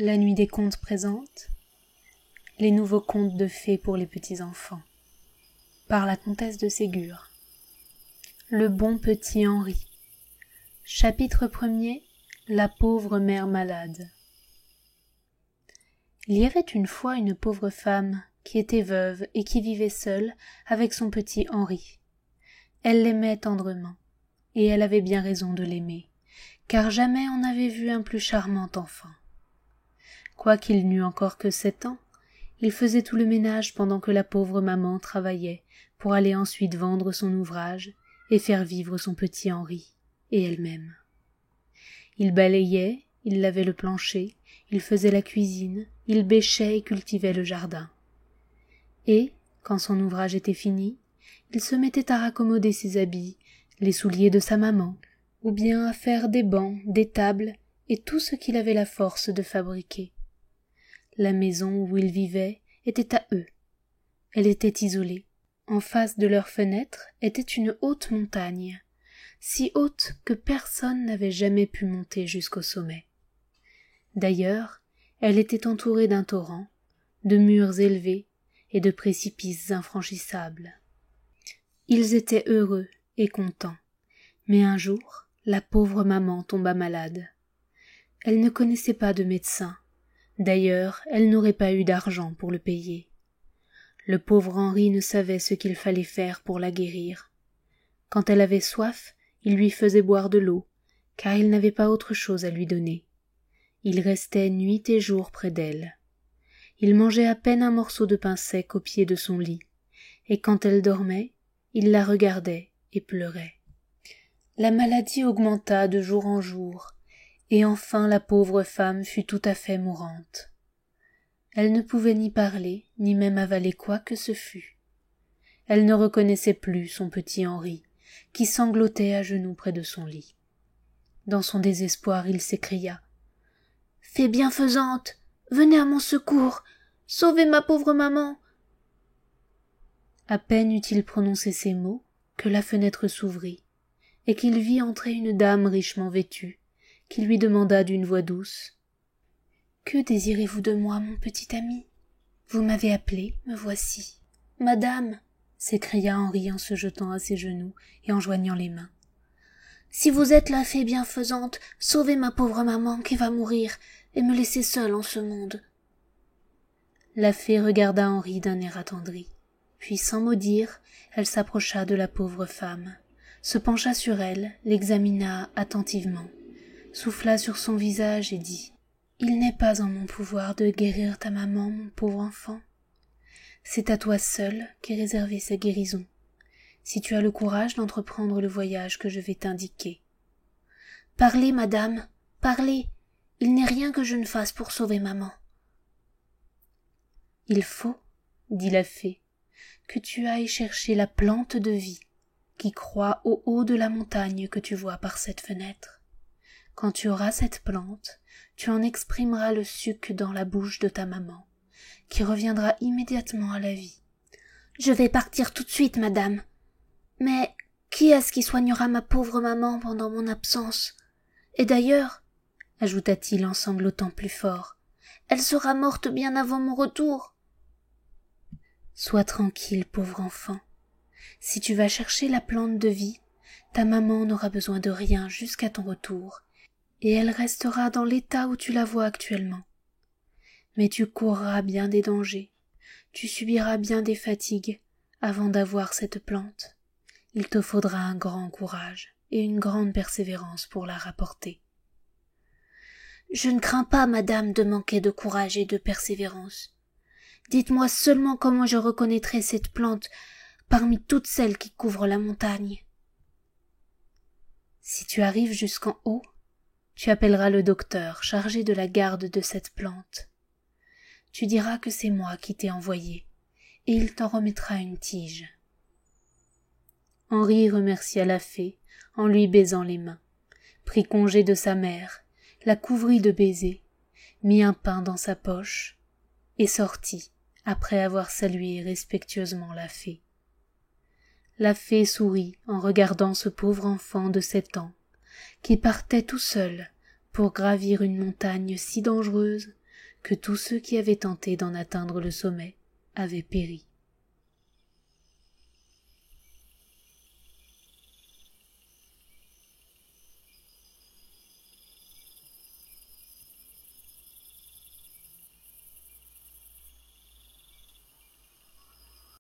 La Nuit des Contes présente les nouveaux contes de fées pour les petits-enfants, par la comtesse de Ségur. Le bon petit Henri. Chapitre 1er. La pauvre mère malade. Il y avait une fois une pauvre femme qui était veuve et qui vivait seule avec son petit Henri. Elle l'aimait tendrement, et elle avait bien raison de l'aimer, car jamais on n'avait vu un plus charmant enfant. Quoiqu'il n'eût encore que 7 ans, il faisait tout le ménage pendant que la pauvre maman travaillait pour aller ensuite vendre son ouvrage et faire vivre son petit Henri et elle-même. Il balayait, il lavait le plancher, il faisait la cuisine, il bêchait et cultivait le jardin. Et, quand son ouvrage était fini, il se mettait à raccommoder ses habits, les souliers de sa maman, ou bien à faire des bancs, des tables et tout ce qu'il avait la force de fabriquer. La maison où ils vivaient était à eux. Elle était isolée. En face de leur fenêtre était une haute montagne, si haute que personne n'avait jamais pu monter jusqu'au sommet. D'ailleurs, elle était entourée d'un torrent, de murs élevés et de précipices infranchissables. Ils étaient heureux et contents, mais un jour, la pauvre maman tomba malade. Elle ne connaissait pas de médecin. D'ailleurs, elle n'aurait pas eu d'argent pour le payer. Le pauvre Henri ne savait ce qu'il fallait faire pour la guérir. Quand elle avait soif, il lui faisait boire de l'eau, car il n'avait pas autre chose à lui donner. Il restait nuit et jour près d'elle. Il mangeait à peine un morceau de pain sec au pied de son lit, et quand elle dormait, il la regardait et pleurait. La maladie augmenta de jour en jour, et enfin la pauvre femme fut tout à fait mourante. Elle ne pouvait ni parler, ni même avaler quoi que ce fût. Elle ne reconnaissait plus son petit Henri, qui sanglotait à genoux près de son lit. Dans son désespoir, il s'écria « Fée bienfaisante, venez à mon secours, sauvez ma pauvre maman !» À peine eut-il prononcé ces mots que la fenêtre s'ouvrit, et qu'il vit entrer une dame richement vêtue, qui lui demanda d'une voix douce « Que désirez-vous de moi, mon petit ami ? Vous m'avez appelé, me voici. »« Madame, » s'écria Henri en se jetant à ses genoux et en joignant les mains. « Si vous êtes la fée bienfaisante, sauvez ma pauvre maman qui va mourir et me laisser seule en ce monde. » La fée regarda Henri d'un air attendri, puis sans mot dire, elle s'approcha de la pauvre femme, se pencha sur elle, l'examina attentivement, souffla sur son visage et dit « Il n'est pas en mon pouvoir de guérir ta maman, mon pauvre enfant. C'est à toi seul qu'est réservée sa guérison, si tu as le courage d'entreprendre le voyage que je vais t'indiquer. Parlez, madame, parlez, il n'est rien que je ne fasse pour sauver maman. » « Il faut, dit la fée, que tu ailles chercher la plante de vie qui croît au haut de la montagne que tu vois par cette fenêtre. Quand tu auras cette plante, tu en exprimeras le suc dans la bouche de ta maman, qui reviendra immédiatement à la vie. Je vais partir tout de suite, madame. Mais qui est-ce qui soignera ma pauvre maman pendant mon absence? Et d'ailleurs, ajouta-t-il en sanglotant plus fort, elle sera morte bien avant mon retour. Sois tranquille, pauvre enfant. Si tu vas chercher la plante de vie, ta maman n'aura besoin de rien jusqu'à ton retour, et elle restera dans l'état où tu la vois actuellement. Mais tu courras bien des dangers, tu subiras bien des fatigues avant d'avoir cette plante. Il te faudra un grand courage et une grande persévérance pour la rapporter. Je ne crains pas, madame, de manquer de courage et de persévérance. Dites-moi seulement comment je reconnaîtrai cette plante parmi toutes celles qui couvrent la montagne. Si tu arrives jusqu'en haut, tu appelleras le docteur chargé de la garde de cette plante. Tu diras que c'est moi qui t'ai envoyé, et il t'en remettra une tige. Henri remercia la fée en lui baisant les mains, prit congé de sa mère, la couvrit de baisers, mit un pain dans sa poche, et sortit, après avoir salué respectueusement la fée. La fée sourit en regardant ce pauvre enfant de 7 ans, qui partait tout seul pour gravir une montagne si dangereuse que tous ceux qui avaient tenté d'en atteindre le sommet avaient péri.